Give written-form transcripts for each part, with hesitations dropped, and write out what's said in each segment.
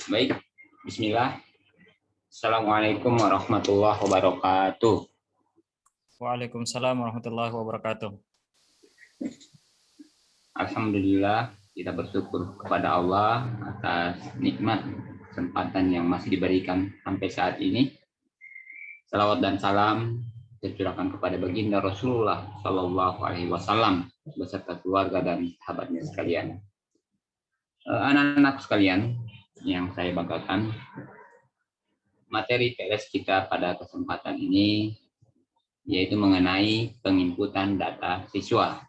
Baik, bismillah. Assalamualaikum warahmatullahi wabarakatuh. Waalaikumsalam warahmatullahi wabarakatuh. Alhamdulillah, kita bersyukur kepada Allah atas nikmat kesempatan yang masih diberikan sampai saat ini. Salawat dan salam tercurahkan kepada baginda Rasulullah Shallallahu Alaihi Wasallam beserta keluarga dan sahabatnya sekalian. Anak-anak sekalian yang saya banggakan, materi PLS kita pada kesempatan ini yaitu mengenai penginputan data siswa,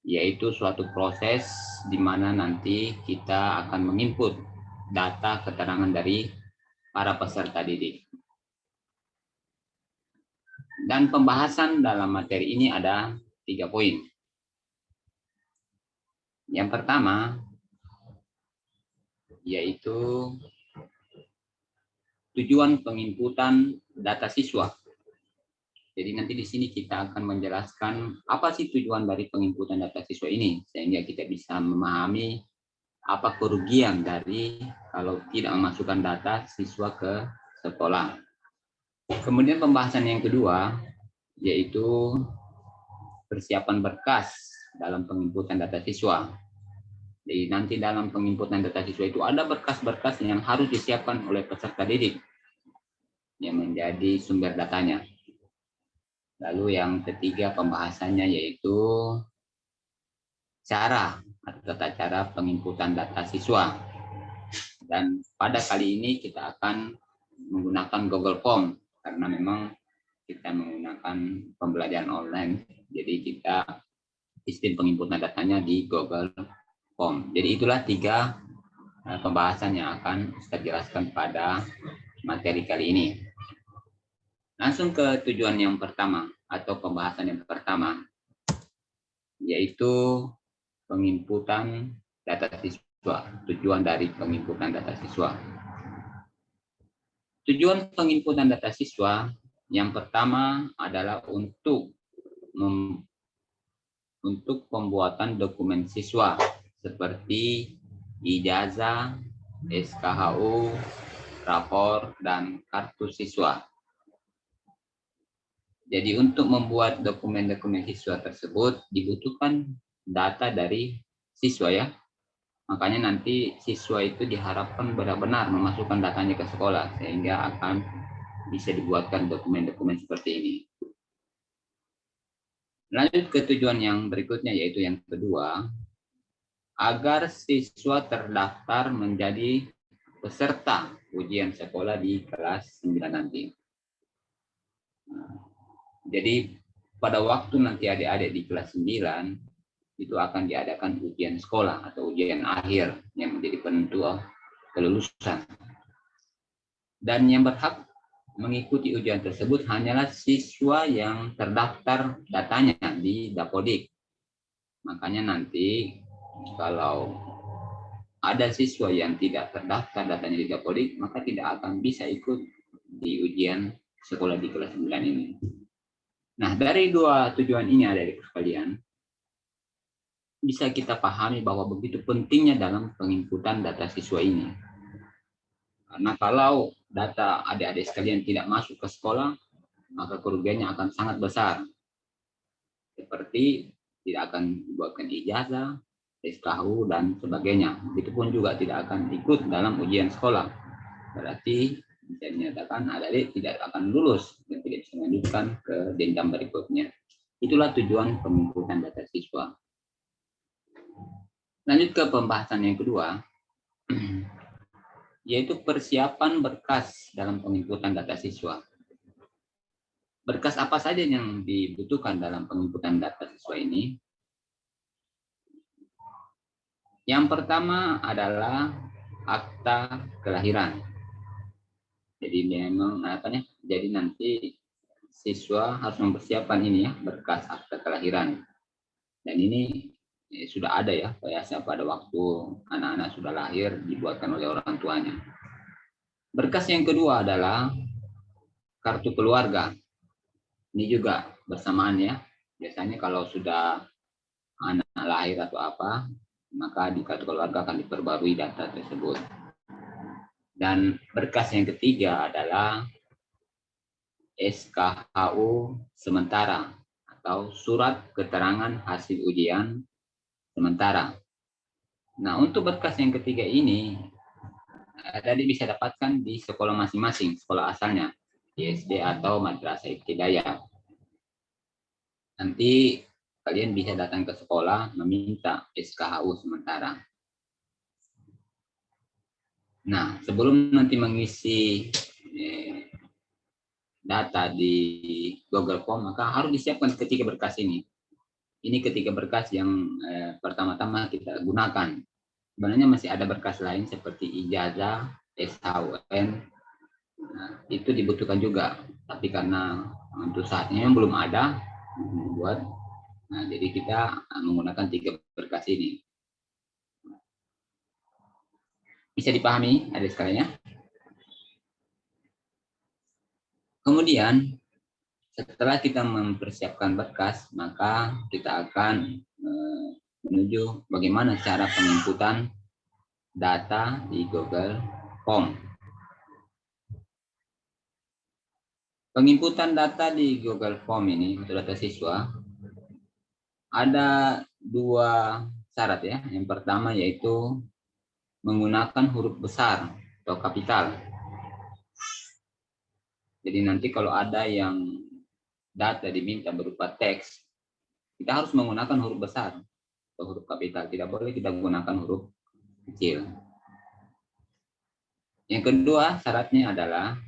yaitu suatu proses di mana nanti kita akan menginput data keterangan dari para peserta didik. Dan pembahasan dalam materi ini ada 3 poin. Yang pertama, yaitu tujuan penginputan data siswa. Jadi nanti di sini kita akan menjelaskan apa sih tujuan dari penginputan data siswa ini, sehingga kita bisa memahami apa kerugian dari kalau tidak memasukkan data siswa ke sekolah. Kemudian pembahasan yang kedua, yaitu persiapan berkas dalam penginputan data siswa. Jadi nanti dalam penginputan data siswa itu ada berkas-berkas yang harus disiapkan oleh peserta didik yang menjadi sumber datanya. Lalu yang ketiga pembahasannya yaitu cara atau tata cara penginputan data siswa. Dan pada kali ini kita akan menggunakan Google Form karena memang kita menggunakan pembelajaran online. Jadi kita sistem penginputan datanya di Google Form. Jadi itulah 3 pembahasan yang akan saya jelaskan pada materi kali ini. Langsung ke tujuan yang pertama atau pembahasan yang pertama, yaitu penginputan data siswa. Tujuan dari penginputan data siswa. Tujuan penginputan data siswa yang pertama adalah untuk pembuatan dokumen siswa seperti ijazah, SKHU, rapor, dan kartu siswa. Jadi untuk membuat dokumen-dokumen siswa tersebut dibutuhkan data dari siswa ya. Makanya nanti siswa itu diharapkan benar-benar memasukkan datanya ke sekolah sehingga akan bisa dibuatkan dokumen-dokumen seperti ini. Lanjut ke tujuan yang berikutnya yaitu yang kedua, agar siswa terdaftar menjadi peserta ujian sekolah di kelas 9 nanti. Jadi pada waktu nanti adik-adik di kelas 9 itu akan diadakan ujian sekolah atau ujian akhir yang menjadi penentu kelulusan. Dan yang berhak mengikuti ujian tersebut hanyalah siswa yang terdaftar datanya di Dapodik. Makanya nanti kalau ada siswa yang tidak terdaftar datanya di Dapodik, maka tidak akan bisa ikut di ujian sekolah di kelas 9 ini. Nah, dari 2 tujuan ini adik-adik sekalian, bisa kita pahami bahwa begitu pentingnya dalam penginputan data siswa ini. Karena kalau data adik-adik sekalian tidak masuk ke sekolah, maka kerugiannya akan sangat besar. Seperti tidak akan dibuatkan ijazah, SKHU, dan sebagainya. Begitupun juga tidak akan ikut dalam ujian sekolah. Berarti bisa dinyatakan adik-adik tidak akan lulus dan tidak bisa melanjutkan ke jenjang berikutnya. Itulah tujuan penginputan data siswa. Lanjut ke pembahasan yang kedua, yaitu persiapan berkas dalam penginputan data siswa. Berkas apa saja yang dibutuhkan dalam penginputan data siswa ini? Yang pertama adalah akta kelahiran. Jadi memang jadi nanti siswa harus mempersiapkan ini ya, berkas akta kelahiran. Dan ini sudah ada ya, biasa pada waktu anak-anak sudah lahir dibuatkan oleh orang tuanya. Berkas yang kedua adalah kartu keluarga. Ini juga bersamaan ya. Biasanya kalau sudah anak lahir atau apa, maka di kartu keluarga akan diperbarui data tersebut. Dan berkas yang ketiga adalah SKHU sementara atau surat keterangan hasil ujian sementara. Nah, untuk berkas yang ketiga ini tadi bisa dapatkan di sekolah masing-masing, sekolah asalnya, di SD atau madrasah ibtidaiyah. Nanti kalian bisa datang ke sekolah meminta SKHU sementara. Nah, sebelum nanti mengisi data di Google Form, maka harus disiapkan ketiga berkas ini. Ini ketiga berkas yang pertama-tama kita gunakan. Sebenarnya masih ada berkas lain seperti ijazah, SHUN, nah, itu dibutuhkan juga. Tapi karena untuk saatnya belum ada, jadi kita menggunakan tiga berkas ini. Bisa dipahami adik sekalian ya? Kemudian setelah kita mempersiapkan berkas, maka kita akan menuju bagaimana cara penginputan data di Google Form. Penginputan data di Google Form ini untuk data siswa ada dua syarat ya. Yang pertama yaitu menggunakan huruf besar atau kapital. Jadi nanti kalau ada yang data diminta berupa teks, kita harus menggunakan huruf besar atau huruf kapital. Tidak boleh kita gunakan huruf kecil. Yang kedua syaratnya adalah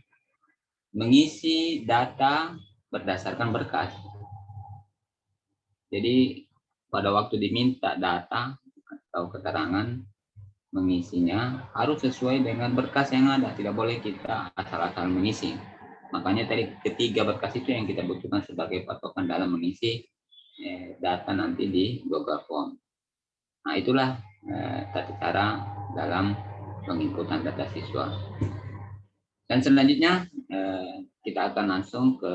mengisi data berdasarkan berkas. Jadi pada waktu diminta data atau keterangan, mengisinya harus sesuai dengan berkas yang ada. Tidak boleh kita asal-asal mengisi. Makanya tadi ketiga berkas itu yang kita butuhkan sebagai patokan dalam mengisi data nanti di Google Form. Nah, itulah tata cara dalam penginputan data siswa. Dan selanjutnya kita akan langsung ke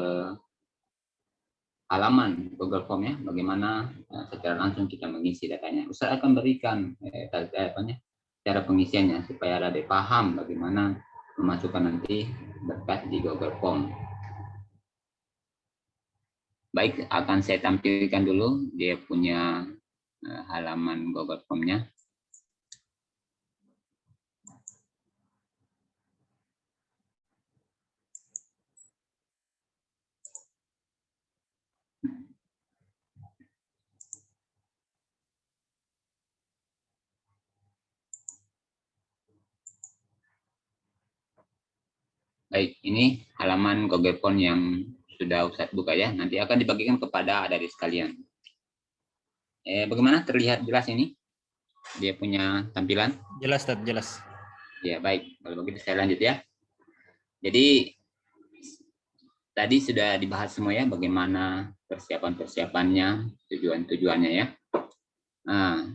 halaman Google Form ya, bagaimana secara langsung kita mengisi datanya. Ustaz akan berikan cara pengisiannya supaya ada paham bagaimana memasukkan nanti berkas di Google Form. Baik, akan saya tampilkan dulu dia punya halaman Google Form-nya. Baik, ini halaman Google Form yang sudah Ustaz buka ya. Nanti akan dibagikan kepada adik-adik sekalian. Bagaimana terlihat jelas ini? Dia punya tampilan? Jelas, Tad, jelas. Ya, baik. Kalau begitu saya lanjut ya. Jadi tadi sudah dibahas semua ya bagaimana persiapan-persiapannya, tujuan-tujuannya ya. Nah,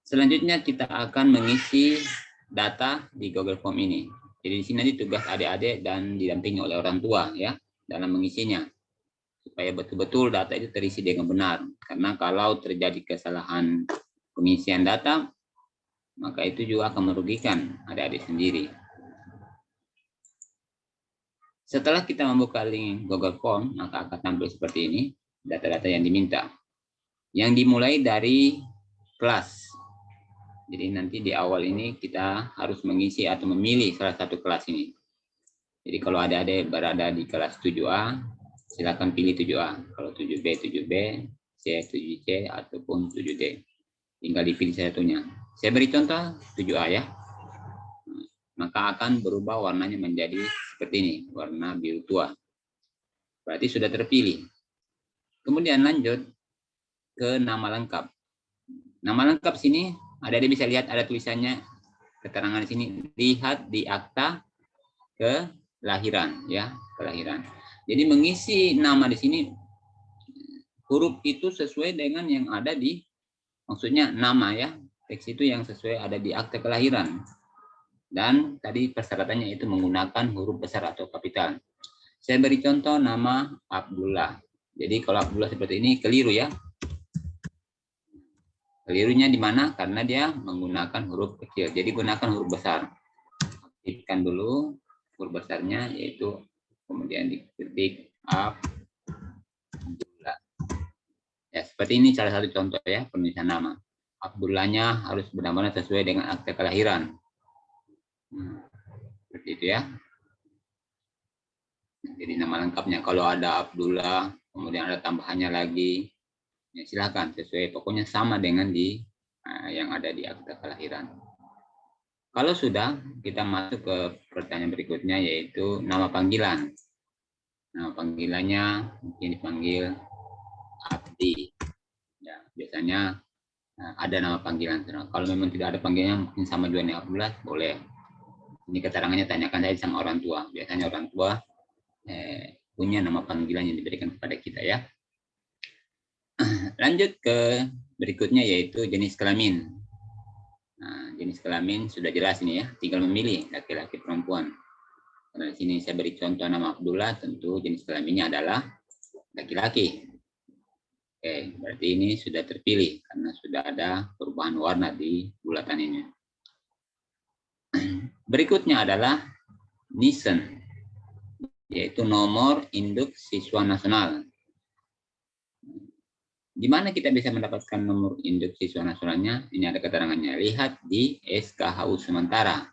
selanjutnya kita akan mengisi data di Google Form ini. Jadi di sini nanti tugas adik-adik dan didampingi oleh orang tua ya dalam mengisinya supaya betul-betul data itu terisi dengan benar. Karena kalau terjadi kesalahan pengisian data, maka itu juga akan merugikan adik-adik sendiri. Setelah kita membuka link Google Form, maka akan tampil seperti ini data-data yang diminta. Yang dimulai dari kelas. Jadi nanti di awal ini kita harus mengisi atau memilih salah satu kelas ini. Jadi kalau adik-adik berada di kelas 7A, silakan pilih 7A. Kalau 7B, 7B, C, 7C, ataupun 7D. Tinggal dipilih satunya. Saya beri contoh 7A ya. Maka akan berubah warnanya menjadi seperti ini, warna biru tua. Berarti sudah terpilih. Kemudian lanjut ke nama lengkap. Nama lengkap sini ada bisa lihat ada tulisannya keterangan di sini, lihat di akta kelahiran ya, kelahiran. Jadi mengisi nama di sini huruf itu sesuai dengan yang ada di, maksudnya nama ya, teks itu yang sesuai ada di akta kelahiran. Dan tadi persyaratannya itu menggunakan huruf besar atau kapital. Saya beri contoh nama Abdullah. Jadi kalau Abdullah seperti ini keliru ya. Kelirunya di mana? Karena dia menggunakan huruf kecil. Jadi gunakan huruf besar. Aktifkan dulu huruf besarnya, yaitu kemudian diketik Abdullah. Ya, seperti ini salah satu contoh ya penulisan nama. Abdullahnya harus benar-benar sesuai dengan akte kelahiran. Seperti itu ya. Jadi nama lengkapnya kalau ada Abdullah, kemudian ada tambahannya lagi, ya silakan sesuai, pokoknya sama dengan yang ada di akte kelahiran. Kalau sudah, kita masuk ke pertanyaan berikutnya, yaitu nama panggilan. Nama panggilannya mungkin dipanggil Abdi. Ya, biasanya ada nama panggilan. Kalau memang tidak ada panggilannya, mungkin sama juga nih Abdullah, boleh. Ini keterangannya tanyakan saja sama orang tua. Biasanya orang tua punya nama panggilan yang diberikan kepada kita ya. Lanjut ke berikutnya, yaitu jenis kelamin. Nah, jenis kelamin sudah jelas ini ya, tinggal memilih laki-laki perempuan. Karena di sini saya beri contoh nama Abdullah, tentu jenis kelaminnya adalah laki-laki. Oke, berarti ini sudah terpilih karena sudah ada perubahan warna di bulatan ini. Berikutnya adalah NISN, yaitu nomor induk siswa nasional. Di mana kita bisa mendapatkan nomor induk siswa nasionalnya? Ini ada keterangannya. Lihat di SKHU sementara.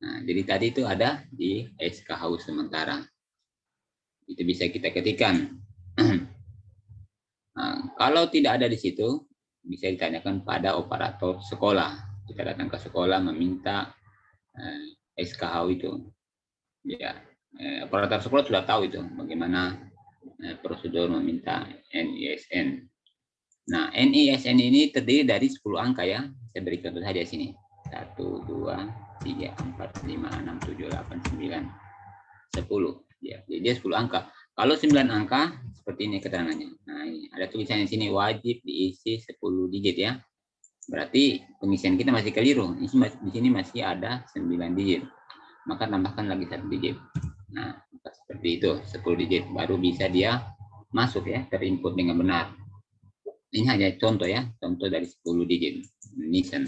Nah, jadi tadi itu ada di SKHU sementara. Itu bisa kita ketikkan. Nah, kalau tidak ada di situ, bisa ditanyakan pada operator sekolah. Kita datang ke sekolah meminta SKHU itu. Ya, operator sekolah sudah tahu itu bagaimana prosedur meminta NISN. Nah, NISN ini terdiri dari 10 angka ya. Saya beri contoh saja sini. 1, 2, 3, 4, 5, 6, 7, 8, 9, 10. Ya, jadi dia 10 angka. Kalau 9 angka, seperti ini keterangannya. Nah, ini ada tulisannya sini, wajib diisi 10 digit ya. Berarti pengisian kita masih keliru. Di sini masih ada 9 digit. Maka tambahkan lagi 1 digit. Nah, seperti itu, 10 digit baru bisa dia masuk ya, terinput dengan benar. Ini hanya contoh ya, contoh dari 10 digit NISN.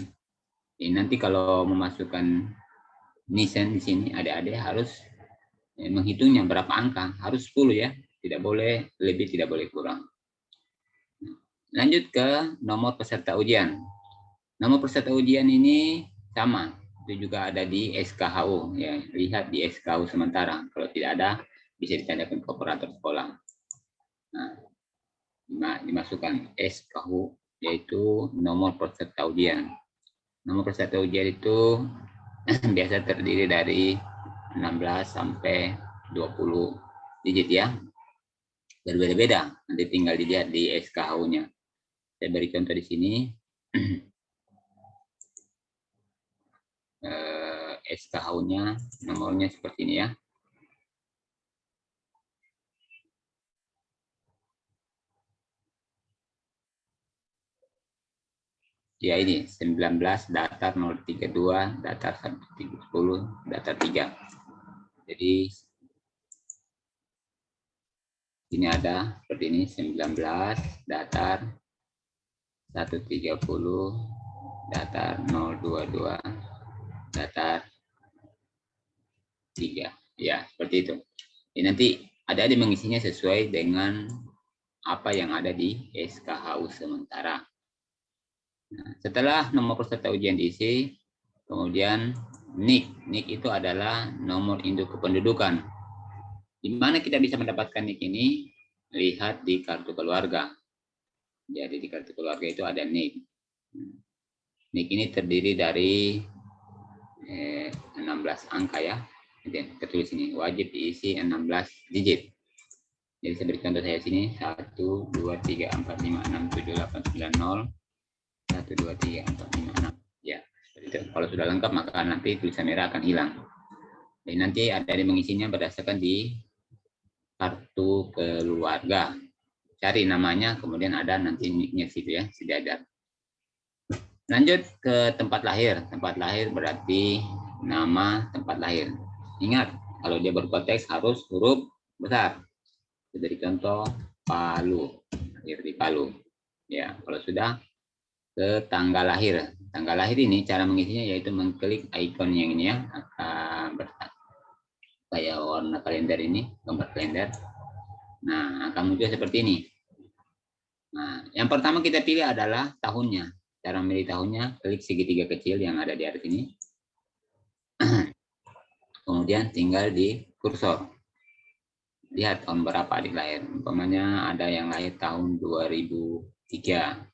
Ini nanti kalau memasukkan NISN di sini, adik-adik harus menghitungnya berapa angka, harus 10 ya, tidak boleh lebih, tidak boleh kurang. Lanjut ke nomor peserta ujian. Nomor peserta ujian ini sama, itu juga ada di SKHU ya. Lihat di SKHU sementara. Kalau tidak ada, bisa ditanyakan ke operator sekolah. Nah, dimasukkan SKHU, yaitu nomor peserta ujian. Nomor peserta ujian itu biasa terdiri dari 16 sampai 20 digit ya. Berbeda-beda, nanti tinggal dilihat di SKHU-nya. Saya beri contoh di sini. SKHU-nya nomornya seperti ini ya. Ya ini 19 datar 032 datar 1310 datar 3. Jadi ini ada seperti ini 19 datar 130 datar 022 datar 3. Ya, seperti itu. Ini nanti ada mengisinya sesuai dengan apa yang ada di SKHU sementara. Nah, setelah nomor peserta ujian diisi, kemudian NIK. NIK itu adalah nomor induk kependudukan. Di mana kita bisa mendapatkan NIK ini? Lihat di kartu keluarga. Jadi di kartu keluarga itu ada NIK. NIK ini terdiri dari 16 angka ya. Jadi tertulis ini wajib diisi 16 digit. Jadi saya beri contoh saya sini 1, 2, 3, 4, 5, 6, 7, 8, 9, 0. 1, 2, 3, 4, 5, 6. Ya, seperti itu. Kalau sudah lengkap maka nanti tulisan merah akan hilang. Dan nanti ada yang mengisinya berdasarkan di kartu keluarga. Cari namanya, kemudian ada nanti nicknya situ ya, sejajar. Lanjut ke tempat lahir. Tempat lahir berarti nama tempat lahir. Ingat, kalau dia berkonteks harus huruf besar. Dari contoh Palu, lahir di Palu. Ya, kalau sudah ke tanggal lahir. Tanggal lahir ini cara mengisinya yaitu mengklik ikon yang ini ya, kayak warna kalender ini, gambar kalender. Nah, akan muncul seperti ini. Nah, yang pertama kita pilih adalah tahunnya. Cara memilih tahunnya, klik segitiga kecil yang ada di atas ini. Kemudian tinggal di kursor. Lihat tahun berapa adik lahir. Umpamanya ada yang lahir tahun 2003.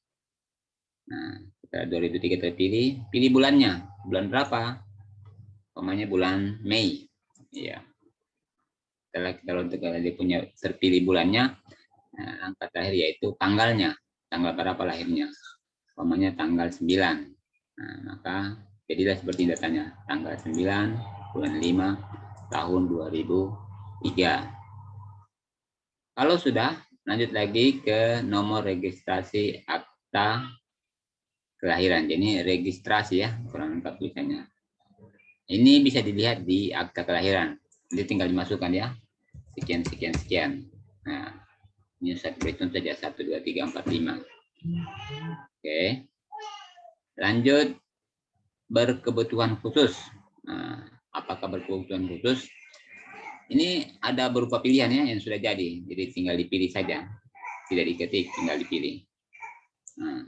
Nah, setelah 2003 terpilih, pilih bulannya. Bulan berapa? Umpamanya bulan Mei. Iya. Setelah kita untuk dia punya terpilih bulannya, nah, angka terakhir yaitu tanggalnya. Tanggal berapa lahirnya? Umpamanya tanggal 9. Nah, maka jadilah seperti datanya. Tanggal 9, bulan 5, tahun 2003. Kalau sudah, lanjut lagi ke nomor registrasi akta kelahiran. Jadi registrasi ya, kurang lengkap tulisannya. Ini bisa dilihat di akta kelahiran. Jadi tinggal dimasukkan ya. Sekian, sekian, sekian. Nah, ini saya beri contoh saja 1, 2, 3, 4, 5. Oke. Lanjut berkebutuhan khusus. Nah, apakah berkebutuhan khusus? Ini ada berupa pilihan ya yang sudah jadi. Jadi tinggal dipilih saja. Tidak diketik, tinggal dipilih. Nah,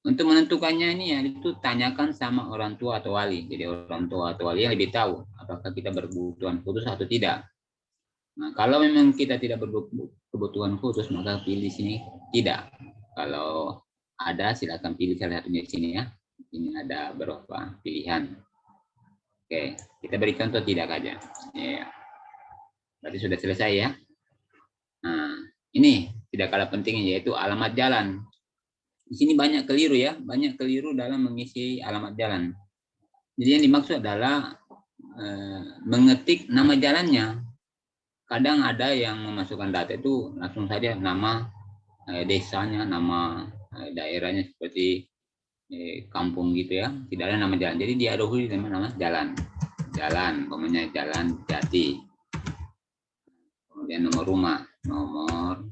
untuk menentukannya ini ya itu tanyakan sama orang tua atau wali. Jadi orang tua atau wali yang lebih tahu apakah kita berkebutuhan khusus atau tidak. Nah, kalau memang kita tidak berkebutuhan khusus maka pilih sini tidak. Kalau ada silakan pilih salah satunya di sini ya. Ini ada beberapa pilihan. Oke, kita beri contoh tidak aja. Ya. Berarti sudah selesai ya. Nah, ini tidak kalah pentingnya yaitu alamat jalan. Di sini banyak keliru ya, banyak keliru dalam mengisi alamat jalan. Jadi yang dimaksud adalah mengetik nama jalannya. Kadang ada yang memasukkan data itu langsung saja nama desanya, nama daerahnya seperti kampung gitu ya, tidak ada nama jalan. Jadi dia dahulu nama jalan, umpamanya Jalan Jati. Kemudian nomor rumah, nomor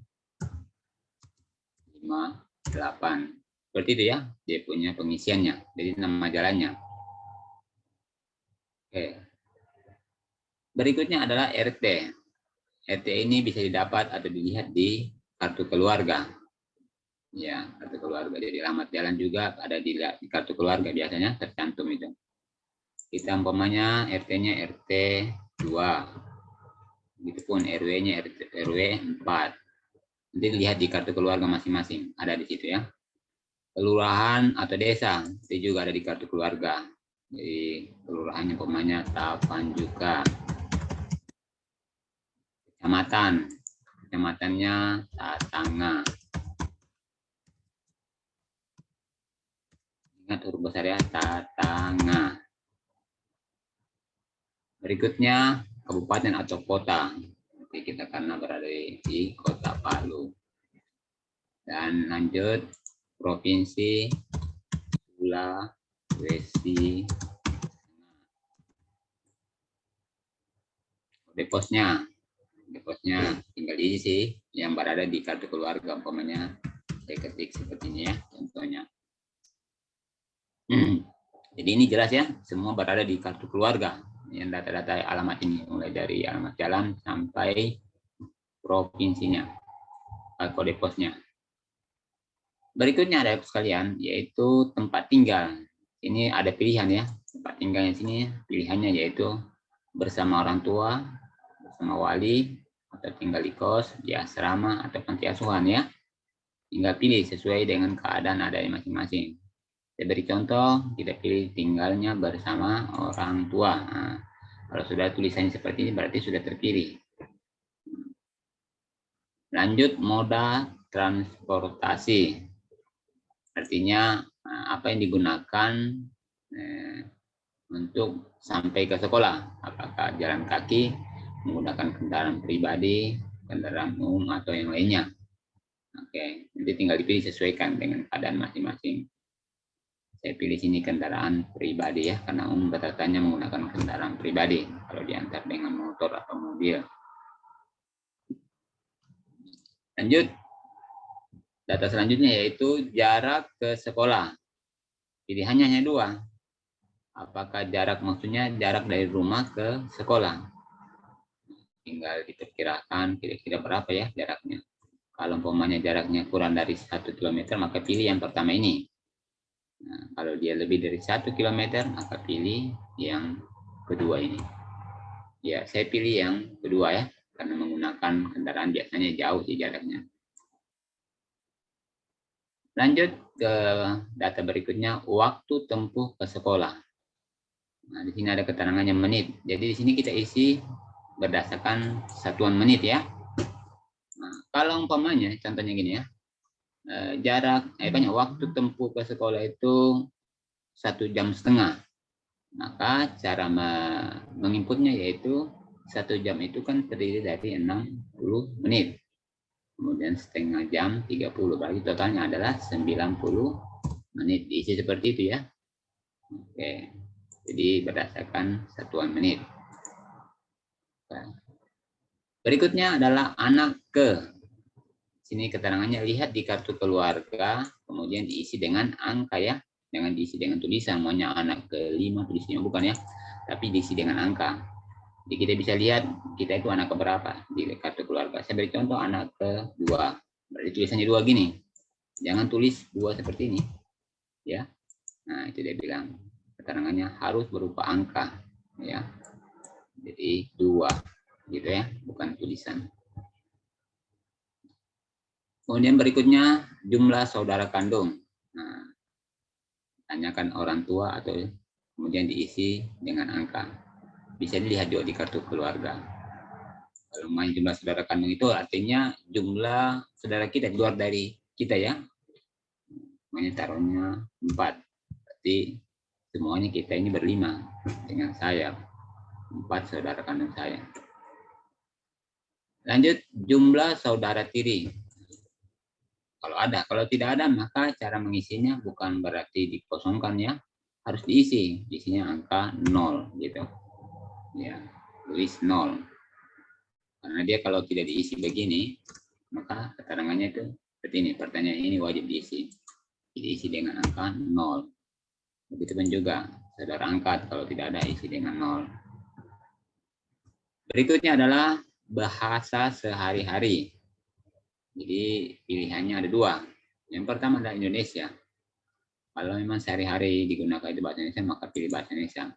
58. Seperti itu ya, dia punya pengisiannya. Jadi nama jalannya. Oke. Berikutnya adalah RT. RT ini bisa didapat atau dilihat di kartu keluarga. Ya, kartu keluarga. Jadi alamat jalan juga ada di kartu keluarga biasanya tercantum itu. Kita umpamanya RT-nya RT 2. Begitupun RW-nya RW 4. Nanti lihat di kartu keluarga masing-masing, ada di situ ya. Kelurahan atau desa, itu juga ada di kartu keluarga. Jadi kelurahannya umpamanya Tapanjuka. Kecamatannya Tatanga. Ingat huruf besar ya, Tatanga. Berikutnya kabupaten atau kota. Jadi kita karena berada di Kota Palu. Dan lanjut provinsi Sulawesi. Deposnya tinggal diisi yang berada di kartu keluarga, umpamanya saya ketik seperti ini ya contohnya. Jadi ini jelas ya, semua berada di kartu keluarga yang data-data alamat ini, mulai dari alamat jalan sampai provinsinya, kode posnya. Berikutnya ada sekalian, yaitu tempat tinggal. Ini ada pilihan ya, tempat tinggalnya sini pilihannya yaitu bersama orang tua, bersama wali, atau tinggal di kos, di asrama, atau panti asuhan ya. Tinggal pilih sesuai dengan keadaan ada masing-masing. Saya beri contoh, kita pilih tinggalnya bersama orang tua. Nah, kalau sudah tulisannya seperti ini berarti sudah terpilih. Lanjut moda transportasi. Artinya apa yang digunakan untuk sampai ke sekolah. Apakah jalan kaki, menggunakan kendaraan pribadi, kendaraan umum, atau yang lainnya. Oke, nanti tinggal dipilih sesuaikan dengan keadaan masing-masing. Saya pilih sini kendaraan pribadi ya, karena umum rata-ratanya menggunakan kendaraan pribadi kalau diantar dengan motor atau mobil. Lanjut, Data selanjutnya yaitu jarak ke sekolah. Pilihannya hanya dua. Apakah jarak, maksudnya jarak dari rumah ke sekolah. Tinggal diperkirakan kira-kira berapa ya jaraknya. Kalau umpamanya jaraknya kurang dari 1 km, maka pilih yang pertama ini. Nah, kalau dia lebih dari 1 km, maka pilih yang kedua ini. Ya, saya pilih yang kedua ya, karena menggunakan kendaraan biasanya jauh sih jaraknya. Lanjut ke data berikutnya, waktu tempuh ke sekolah. Nah, di sini ada keterangannya menit. Jadi di sini kita isi berdasarkan satuan menit ya. Nah, kalau umpamanya, contohnya gini ya, waktu tempuh ke sekolah itu 1,5 jam. Maka cara menginputnya yaitu 1 jam itu kan terdiri dari 60 menit. Kemudian setengah jam 30, berarti totalnya adalah 90 menit. Diisi seperti itu ya. Oke. Jadi berdasarkan satuan menit. Berikutnya adalah anak ke. Sini keterangannya, lihat di kartu keluarga, kemudian diisi dengan angka ya. Jangan diisi dengan tulisan, maunya anak ke-5 tulisnya, bukan ya. Tapi diisi dengan angka. Jadi kita bisa lihat kita itu anak keberapa di kartu keluarga. Saya beri contoh anak ke-2. Berarti tulisannya 2 gini. Jangan tulis 2 seperti ini. Ya. Nah, itu dia bilang. Keterangannya harus berupa angka. Ya. Jadi 2. Gitu ya, bukan tulisan. Kemudian berikutnya jumlah saudara kandung. Nah, tanyakan orang tua atau kemudian diisi dengan angka. Bisa dilihat juga di kartu keluarga. Kalau main jumlah saudara kandung itu artinya jumlah saudara kita di luar dari kita ya. Makanya taruhnya 4. Berarti semuanya kita ini berlima dengan saya. 4 saudara kandung saya. Lanjut jumlah saudara tiri. Kalau ada, kalau tidak ada maka cara mengisinya bukan berarti dikosongkan ya. Harus diisi. Isinya angka 0 gitu. Ya, tulis 0. Karena dia kalau tidak diisi begini, maka keterangannya itu seperti ini. Pertanyaan ini wajib diisi. Diisi dengan angka 0. Begitupun juga saudara angkat kalau tidak ada isi dengan 0. Berikutnya adalah bahasa sehari-hari. Jadi pilihannya ada 2. Yang pertama adalah Indonesia. Kalau memang sehari-hari digunakan itu bahasa Indonesia, maka pilih bahasa Indonesia.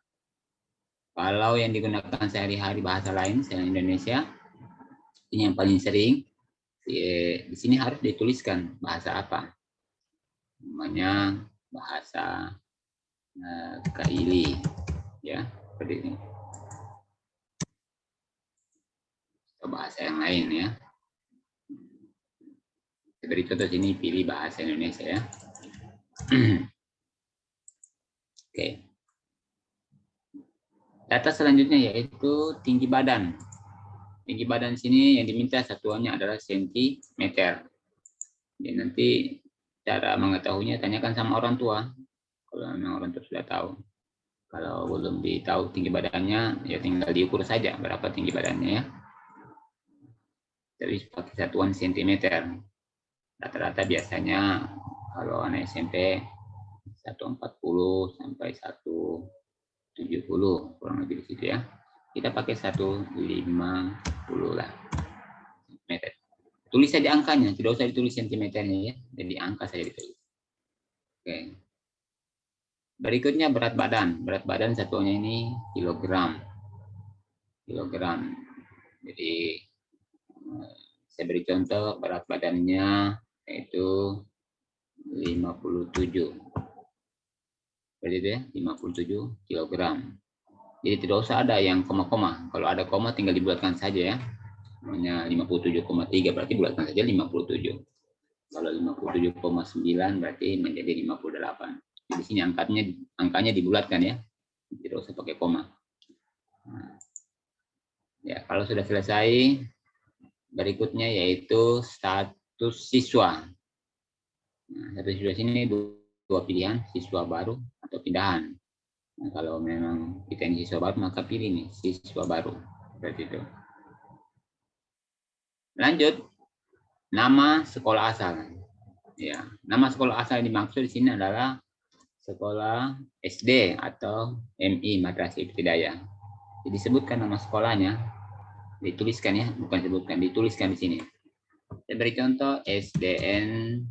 Kalau yang digunakan sehari-hari bahasa lain selain Indonesia, ini yang paling sering, di sini harus dituliskan bahasa apa. Namanya bahasa Kaili, ya, seperti ini. Atau bahasa yang lain ya. Beri contoh sini, pilih bahasa Indonesia ya. Oke. Data selanjutnya yaitu tinggi badan. Tinggi badan sini yang diminta satuannya adalah sentimeter. Jadi nanti cara mengetahuinya tanyakan sama orang tua. Kalau memang orang tua sudah tahu. Kalau belum ditahu tinggi badannya, ya tinggal diukur saja berapa tinggi badannya ya. Jadi pakai satuan sentimeter. Rata-rata biasanya kalau anak SMP 140 sampai 170 kurang lebih di situ ya. Kita pakai 150 lah meter. Tulis saja angkanya, tidak usah ditulis sentimeternya ya. Jadi angka saja ditulis. Oke. Berikutnya berat badan. Berat badan satuannya ini kilogram. Kilogram. Jadi saya beri contoh berat badannya yaitu 57. Seperti itu ya, 57 kilogram. Jadi tidak usah ada yang koma-koma. Kalau ada koma tinggal dibulatkan saja ya. Namanya 57,3 berarti bulatkan saja 57. Kalau 57,9 berarti menjadi 58. Di sini angkanya dibulatkan ya. Tidak usah pakai koma. Nah, ya, kalau sudah selesai, berikutnya yaitu status siswa. Nah, status siswa sini dua pilihan, siswa baru atau pindahan. Nah, kalau memang kita ini siswa baru, maka pilih nih siswa baru. Seperti itu. Lanjut, nama sekolah asal. Ya, nama sekolah asal yang dimaksud di sini adalah sekolah SD atau MI Madrasah Ibtidaiyah. Jadi disebutkan nama sekolahnya, dituliskan ya, bukan sebutkan, dituliskan di sini. Saya beri contoh SDN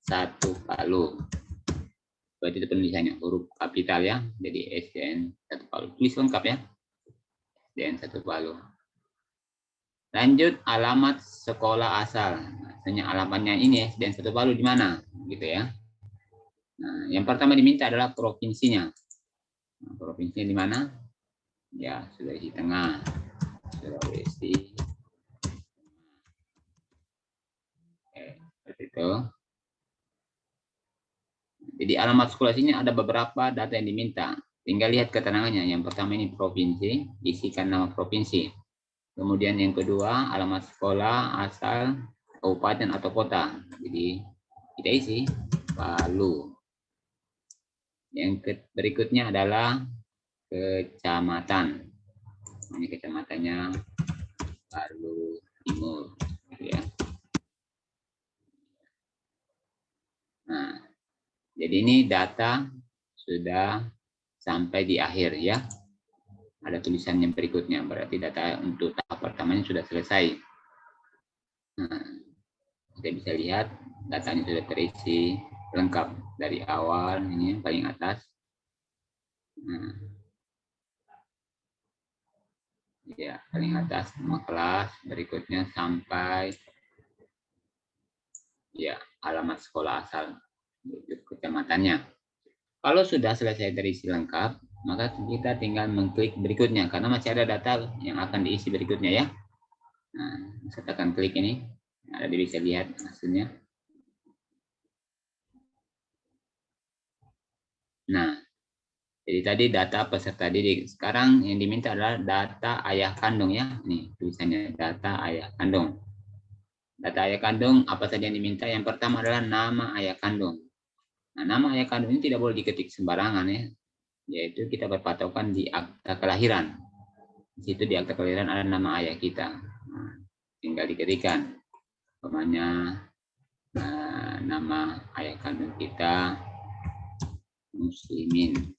1 Palu. Berarti itu penulisannya huruf kapital ya. Jadi SDN 1 Palu. Tulis lengkap ya. SDN 1 Palu. Lanjut alamat sekolah asal. Maksudnya alamatnya ini SDN 1 Palu di mana? Gitu ya. Nah, yang pertama diminta adalah provinsinya. Nah, provinsinya di mana? Ya, Sulawesi Tengah. Sulawesi. Seperti itu. Jadi alamat sekolah sini ada beberapa data yang diminta. Tinggal lihat keterangannya. Yang pertama ini provinsi, isikan nama provinsi. Kemudian yang kedua alamat sekolah asal kabupaten atau kota. Jadi kita isi Palu. Yang berikutnya adalah kecamatan. Ini kecamatannya Palu Timur. Ya. Nah, jadi ini data sudah sampai di akhir ya. Ada tulisan yang berikutnya, berarti data untuk tahap pertamanya sudah selesai. Nah, kita bisa lihat datanya sudah terisi lengkap dari awal ini yang paling atas. Nah, ya paling atas nama kelas, berikutnya sampai ya alamat sekolah asal kecamatannya. Kalau sudah selesai terisi lengkap, maka kita tinggal mengklik berikutnya karena masih ada data yang akan diisi berikutnya ya. Nah, saya tekan klik ini, ada bisa lihat hasilnya. Nah, jadi tadi data peserta didik. Sekarang yang diminta adalah data ayah kandung ya. Nih tulisannya data ayah kandung. Data ayah kandung apa saja yang diminta? Yang pertama adalah nama ayah kandung. Nah, nama ayah kandung ini tidak boleh diketik sembarangan ya. Yaitu kita berpatokan di akta kelahiran. Di situ di akta kelahiran ada nama ayah kita. Nah, tinggal diketikkan. Namanya nama ayah kandung kita Muslimin.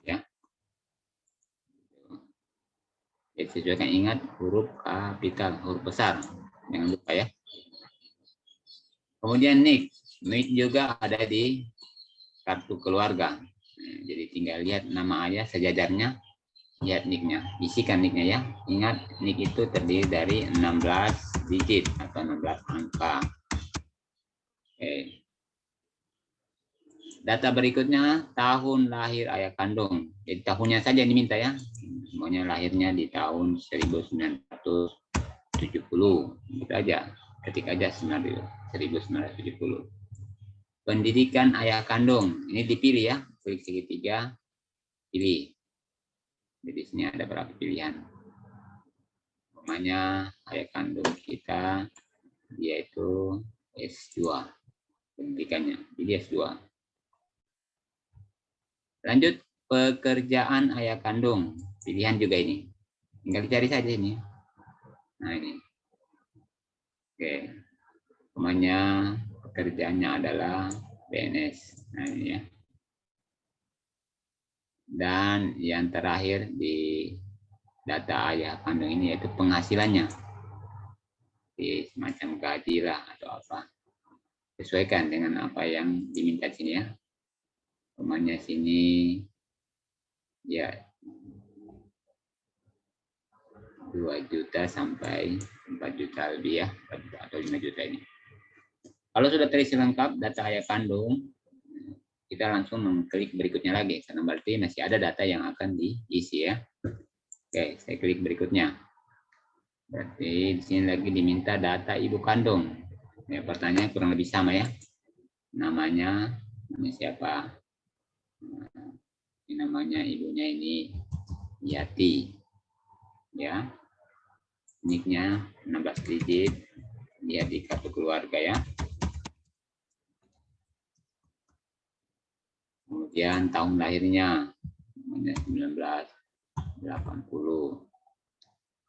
Ya. Jadi sesuaikan, ingat huruf kapital, huruf besar. Jangan lupa ya. Kemudian NIK. NIK juga ada di kartu keluarga. Nah, jadi tinggal lihat nama ayah sejajarnya, lihat NIK-nya. Isikan NIK-nya ya. Ingat NIK itu terdiri dari 16 digit atau 16 angka. Oke. Data berikutnya tahun lahir ayah kandung. Jadi tahunnya saja yang diminta ya. Semuanya lahirnya di tahun 1970. Gitu aja. Ketik aja 1970. Pendidikan ayah kandung. Ini dipilih ya. Klik segitiga, pilih. Jadi sini ada berapa pilihan. Namanya ayah kandung kita yaitu S2. Pendidikannya. Jadi S2. Lanjut pekerjaan ayah kandung. Pilihan juga ini. Tinggal dicari saja ini. Nah ini. Oke. Namanya pekerjaannya adalah PNS. Nah ini ya. Dan yang terakhir di data ayah kandung ini yaitu penghasilannya. Di semacam gaji lah atau apa. Sesuaikan dengan apa yang diminta di sini ya. Namanya sini ya 2 juta sampai 4 juta lebih ya, 4 juta atau 5 juta ini. Kalau sudah terisi lengkap data ayah kandung, kita langsung mengklik berikutnya lagi, karena berarti masih ada data yang akan diisi ya. Oke, saya klik berikutnya. Berarti di sini lagi diminta data ibu kandung. Ya, pertanyaan kurang lebih sama ya. Namanya siapa? Ini namanya ibunya ini Yati. Ya. NIK-nya 16 digit. Dia di kartu keluarga ya. Kemudian tahun lahirnya 1980.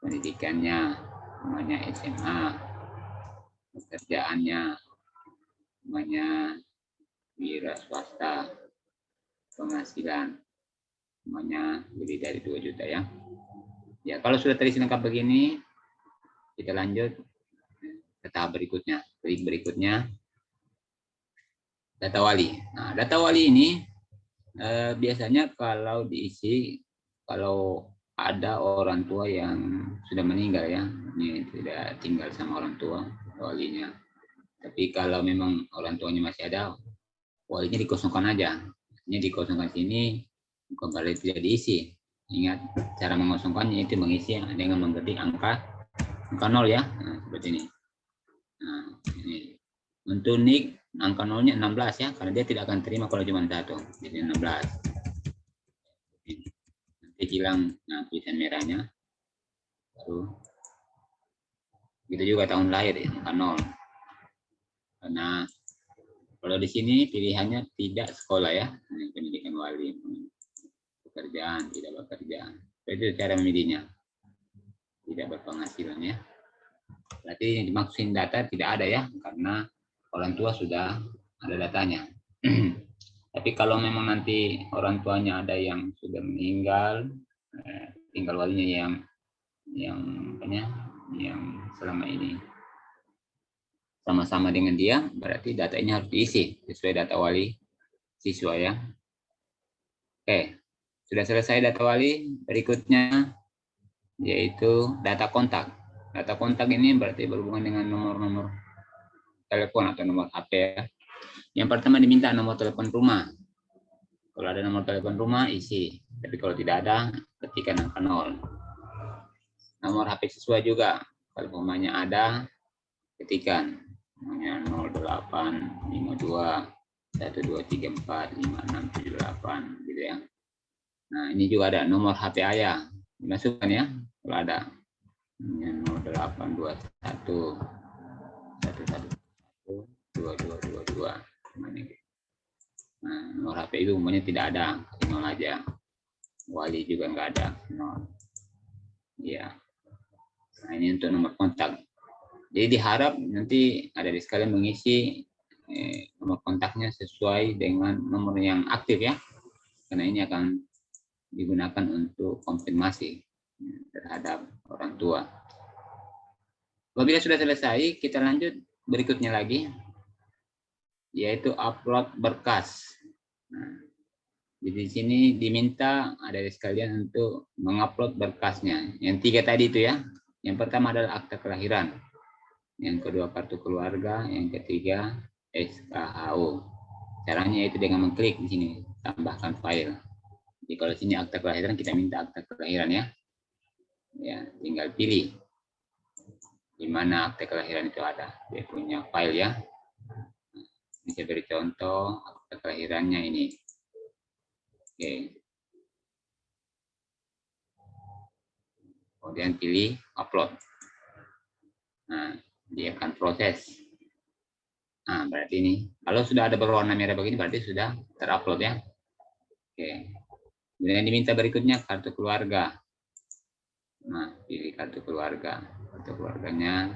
Pendidikannya namanya SMA. Pekerjaannya semuanya wira swasta, penghasilan semuanya lebih dari 2 juta ya. Ya, kalau sudah terisi lengkap begini, kita lanjut ke tahap berikutnya. Klik berikutnya, data wali. Nah, data wali ini biasanya kalau diisi, kalau ada orang tua yang sudah meninggal ya, ini tidak tinggal sama orang tua walinya. Tapi kalau memang orang tuanya masih ada, walinya dikosongkan aja. Ini dikosongkan sini, kembali tidak diisi. Ingat cara mengosongkannya itu mengisi dengan mengetik angka 0 ya, nah, seperti ini. Nah, ini. Untuk nik angka 0-nya 16 ya, karena dia tidak akan terima kalau cuma 1, jadi 16. Nanti hilang tulisan merahnya. Baru kita juga tahun lahir ya, angka 0. Karena kalau di sini pilihannya tidak sekolah ya, pendidikan wali, pekerjaan, tidak bekerja. Itu cara memilihnya, tidak berpenghasilan ya. Berarti yang dimaksud data tidak ada ya, karena orang tua sudah ada datanya. Tapi kalau memang nanti orang tuanya ada yang sudah meninggal, tinggal walinya yang selama ini sama-sama dengan dia, berarti data ini harus diisi sesuai data wali siswa ya. Oke, sudah selesai data wali. Berikutnya yaitu data kontak. Data kontak ini berarti berhubungan dengan nomor-nomor telepon atau nomor HP ya. Yang pertama diminta nomor telepon rumah. Kalau ada nomor telepon rumah isi, tapi kalau tidak ada ketikkan angka 0. Nomor HP siswa juga, kalau umpamanya ada ketikkan namanya 0852 1234 5678 gitu ya. Nah, ini juga ada nomor HP ayah, dimasukkan ya kalau ada. 0821 111 2222. Nah, nomor HP itu umumnya tidak ada, 0 aja. Wali juga nggak ada, 0. Ya. Nah, ini untuk nomor kontak. Jadi diharap nanti ada di sekalian mengisi nomor kontaknya sesuai dengan nomor yang aktif ya. Karena ini akan digunakan untuk konfirmasi terhadap orang tua. Apabila sudah selesai, kita lanjut berikutnya lagi, yaitu upload berkas. Nah, jadi di sini diminta ada di sekalian untuk mengupload berkasnya. Yang 3 tadi itu ya. Yang pertama adalah akta kelahiran. Yang kedua kartu keluarga, yang ketiga SKHU. Caranya itu dengan mengklik di sini, tambahkan file. Jadi kalau sini akta kelahiran, kita minta akta kelahiran ya. Ya, tinggal pilih di mana akta kelahiran itu ada. Dia punya file ya. Bisa beri contoh akta kelahirannya ini. Oke. Kemudian pilih upload. Nah, dia akan proses. Nah, berarti ini kalau sudah ada berwarna merah begini berarti sudah terupload ya. Oke. Kemudian diminta berikutnya kartu keluarga. Nah, pilih kartu keluarga. Kartu keluarganya.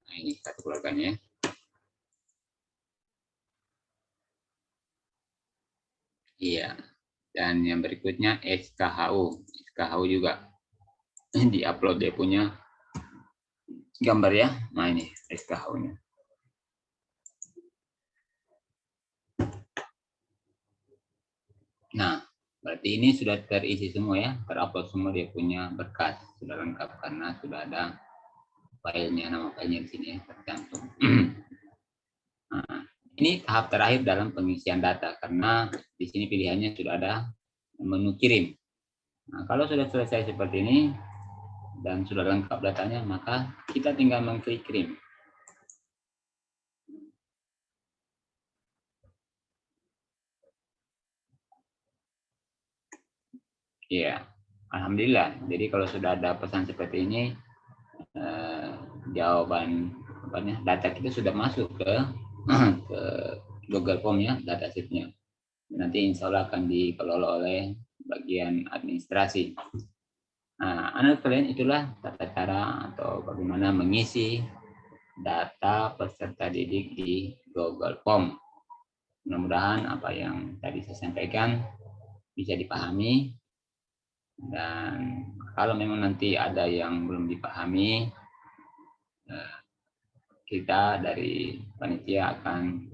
Nah, ini kartu keluarganya. Iya. Dan yang berikutnya SKHU. SKHU juga diupload dia punya gambar ya. Nah, ini SKHU-nya. Nah, berarti ini sudah terisi semua ya, terupload semua, dia punya berkas, sudah lengkap karena sudah ada filenya, nama filenya di sini ya, tercantum. Nah, ini tahap terakhir dalam pengisian data karena di sini pilihannya sudah ada menu kirim. Nah, kalau sudah selesai seperti ini dan sudah lengkap datanya, maka kita tinggal mengklik kirim. Iya, alhamdulillah. Jadi kalau sudah ada pesan seperti ini, jawaban data kita sudah masuk ke Google Form ya, data sheet-nya. Nanti insya Allah akan dikelola oleh bagian administrasi. Nah, anak kalian itulah tata cara atau bagaimana mengisi data peserta didik di Google Form. Mudah-mudahan apa yang tadi saya sampaikan bisa dipahami, dan kalau memang nanti ada yang belum dipahami, kita dari panitia akan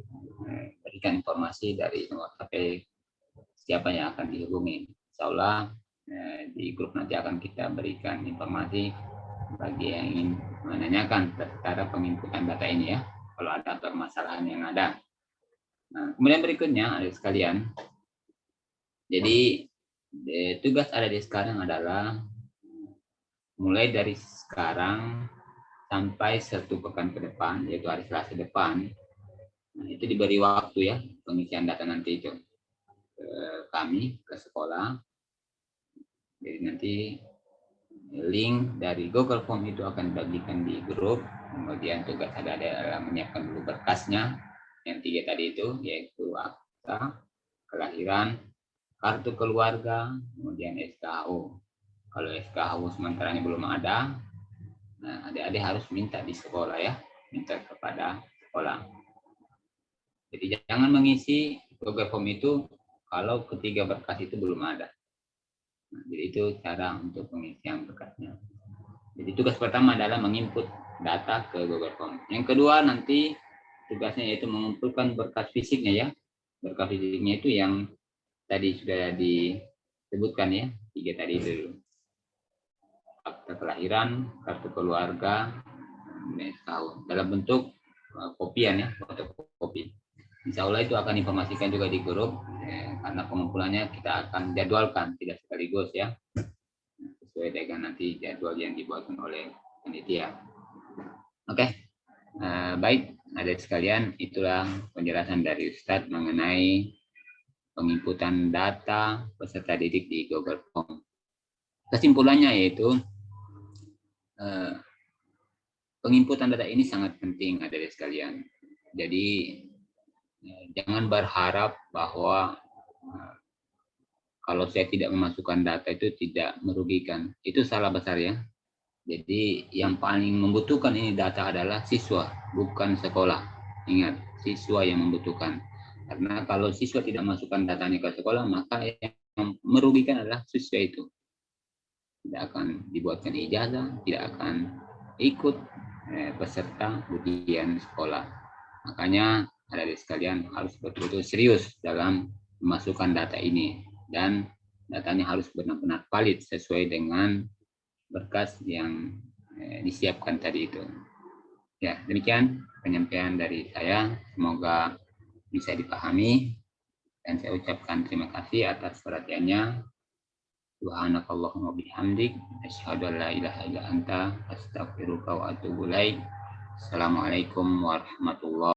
berikan informasi dari nomor HP siapa yang akan dihubungi. Insya Allah di grup nanti akan kita berikan informasi bagi yang ingin menanyakan tentang penginputan data ini ya, kalau ada permasalahan yang ada. Nah, kemudian berikutnya adik sekalian, jadi tugas adik sekarang adalah mulai dari sekarang sampai 1 pekan ke depan, yaitu hari Selasa depan, nah, itu diberi waktu ya pengisian data nanti itu ke kami, ke sekolah. Jadi nanti link dari Google Form itu akan dibagikan di grup. Kemudian tugas ada adalah menyiapkan dulu berkasnya yang 3 tadi itu, yaitu akta kelahiran, kartu keluarga, kemudian SKHU. Kalau SKHU sementaranya belum ada, nah adik-adik harus minta di sekolah ya, minta kepada sekolah. Jadi jangan mengisi Google Form itu kalau ketiga berkas itu belum ada. Nah, jadi itu cara untuk pengisian berkasnya. Jadi tugas pertama adalah menginput data ke Google Form. Yang kedua nanti tugasnya yaitu mengumpulkan berkas fisiknya ya. Berkas fisiknya itu yang tadi sudah disebutkan ya, 3 tadi itu. Akta kelahiran, kartu keluarga, SKHU dalam bentuk kopian ya, fotokopi. Insya Allah itu akan informasikan juga di grup, karena pengumpulannya kita akan jadwalkan tidak sekaligus ya, sesuai dengan nanti jadwal yang dibuatkan oleh panitia. Oke, baik adik sekalian, itulah penjelasan dari Ustadz mengenai penginputan data peserta didik di Google Form. Kesimpulannya yaitu penginputan data ini sangat penting adik sekalian. Jadi jangan berharap bahwa kalau saya tidak memasukkan data itu tidak merugikan. Itu salah besar ya. Jadi yang paling membutuhkan ini data adalah siswa, bukan sekolah. Ingat, siswa yang membutuhkan. Karena kalau siswa tidak masukkan datanya ke sekolah, maka yang merugikan adalah siswa itu. Tidak akan dibuatkan ijazah, tidak akan ikut peserta ujian sekolah. Makanya adik sekalian harus betul-betul serius dalam memasukkan data ini, dan datanya harus benar-benar valid sesuai dengan berkas yang disiapkan tadi itu. Ya, demikian penyampaian dari saya, semoga bisa dipahami, dan saya ucapkan terima kasih atas perhatiannya. Subhanakallahumma bihamdik, asyhadu an la ilaha illa anta, astaghfiruka wa atubu ilaik. Assalamualaikum warahmatullahi